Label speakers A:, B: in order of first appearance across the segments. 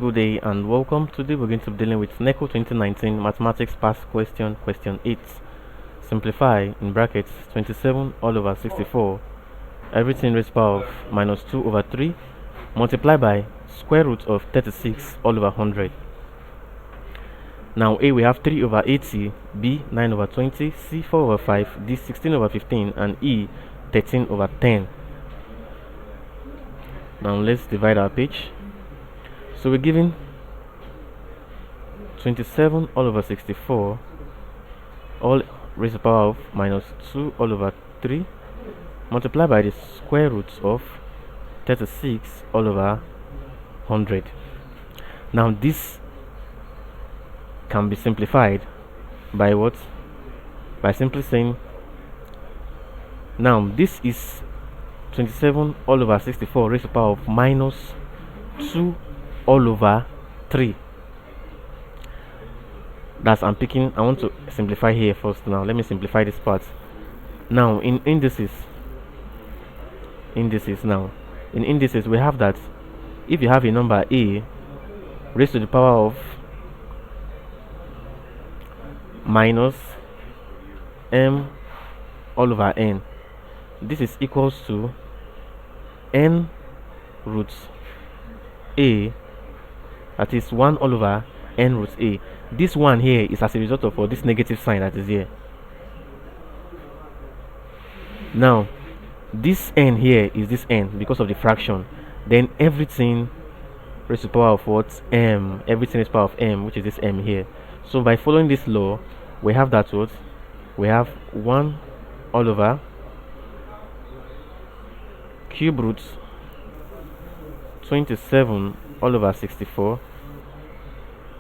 A: Good day and welcome. Today we're going to be dealing with NECO 2019 Mathematics Past Question, Question 8. Simplify, in brackets, 27 all over 64, everything raised to the power of minus 2 over 3, multiply by square root of 36 all over 100. Now A, we have 3 over 80, B, 9 over 20, C, 4 over 5, D, 16 over 15, and E, 13 over 10. Now let's divide our page. So we're given 27 all over 64 all raised to the power of minus 2 all over 3 multiplied by the square root of 36 all over 100. Now this can be simplified by what? By simply saying, now this is 27 all over 64 raised to the power of minus 2 all over 3. That's I want to simplify here first. Now let me simplify this part. Now in indices we have that if you have a number A raised to the power of minus m all over n, this is equals to n roots A, that is 1 all over n root A. This one here is as a result of this negative sign that is here. Now this n here is this n because of the fraction. Then everything raised to the power of what? M. Everything raised to the power of m, which is this m here. So by following this law, we have that what? We have 1 all over cube root 27 all over 64,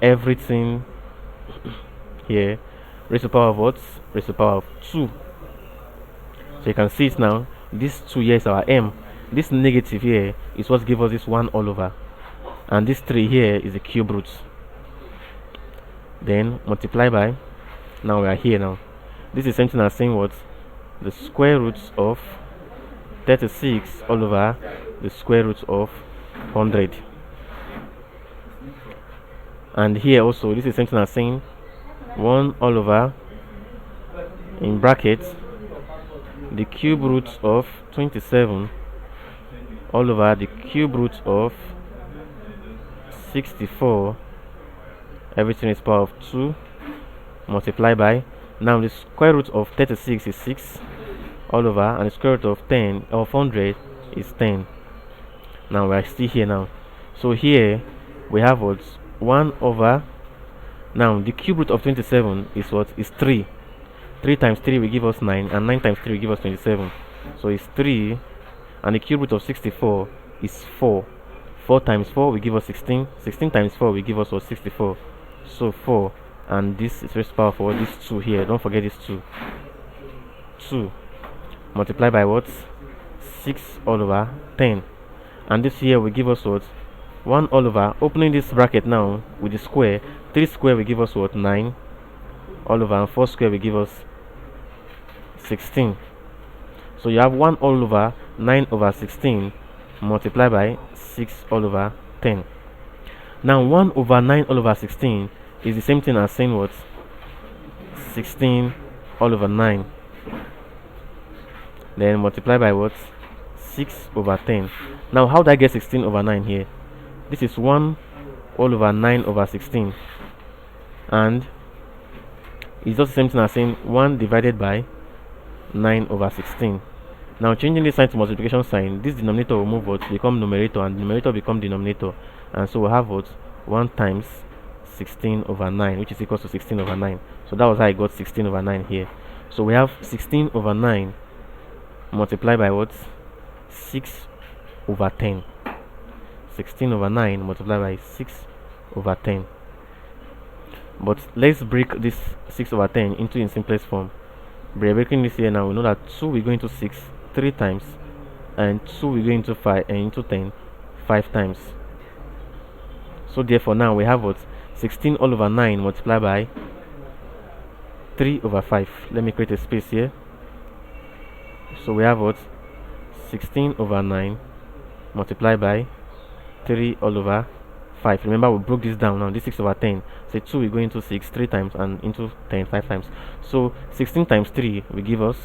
A: everything here raised to the power of what? Raised to the power of 2. So you can see it now. This 2 here is our m. This negative here is what gives us this 1 all over, and this 3 here is the cube root. Then multiply by, now we are here now. This is something as saying what? The square root of 36 all over the square root of 100. And here also this is something as saying 1 all over, in brackets, the cube root of 27 all over the cube root of 64, everything is power of 2, multiply by, now the square root of 36 is 6 all over, and the square root of 10 of 100 is 10. Now we are still here now. So here we have what? 1 over, now the cube root of 27 is what? Is 3. 3 times 3 will give us 9, and 9 times 3 will give us 27. So it's 3, and the cube root of 64 is 4. 4 times 4 will give us 16. 16 times 4 will give us what? 64. So 4, and this is raised to the power for this 2 here. Don't forget this 2. 2 multiply by what? 6 all over 10. And this here will give us what? 1 all over, opening this bracket now with the square, 3 square will give us what? 9 all over, and 4 square will give us 16. So you have 1 all over 9 over 16 multiplied by 6 all over 10. Now 1 over 9 all over 16 is the same thing as saying what? 16 all over 9. Then multiply by what? 6 over 10. Now how do I get 16 over 9 here? This is 1 all over 9 over 16, and it's just the same thing as saying 1 divided by 9 over 16. Now changing this sign to multiplication sign, this denominator will move what? Become numerator, and numerator become denominator, and so we have what? 1 times 16 over 9, which is equal to 16 over 9. So that was how I got 16 over 9 here. So we have 16 over 9 multiplied by what? 6 over 10. 16 over 9 multiplied by 6 over 10. But let's break this 6 over 10 into in simplest form. By breaking this here now, we know that 2 will go into 6 3 times, and 2 will go into 5 and into 10 5 times. So therefore now we have what? 16 all over 9 multiplied by 3 over 5. Let me create a space here. So we have what? 16 over 9 multiplied by 3 all over 5. Remember, we broke this down now. This 6 over 10. So 2 we go into 6 3 times, and into 10 5 times. So 16 times 3 will give us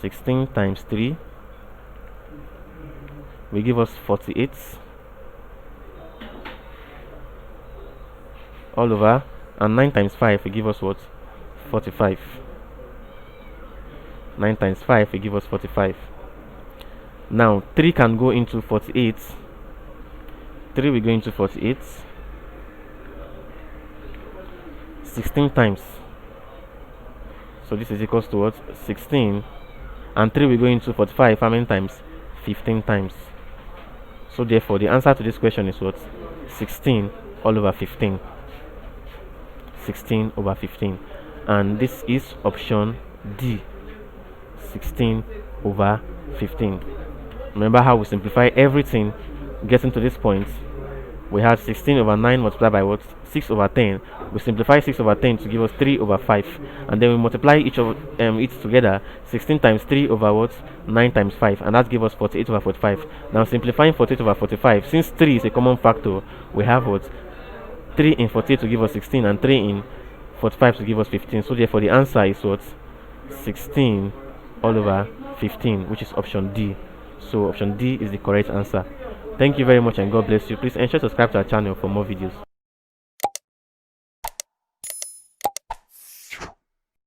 A: 16 times 3 will give us 48 all over, and 9 times 5 will give us what? 45. 9 times 5 will give us 45. Now 3 can go into 48. 3 will go into 48 16 times. So this is equals to what? 16. And 3 will go into 45 how many times? 15 times. So therefore the answer to this question is what? 16 all over 15. 16 over 15. And this is option D. 16 over 15. Remember how we simplify everything getting to this point? We have 16 over 9 multiplied by what? 6 over 10. We simplify 6 over 10 to give us 3 over 5, and then we multiply each of it together. 16 times 3 over what? 9 times 5, and that gives us 48 over 45. Now simplifying 48 over 45, since 3 is a common factor, we have what? 3 in 48 to give us 16, and 3 in 45 to give us 15. So therefore the answer is what? 16 all over 15, which is option D. So option D is the correct answer. Thank you very much, and God bless you. Please ensure to subscribe to our channel for more videos.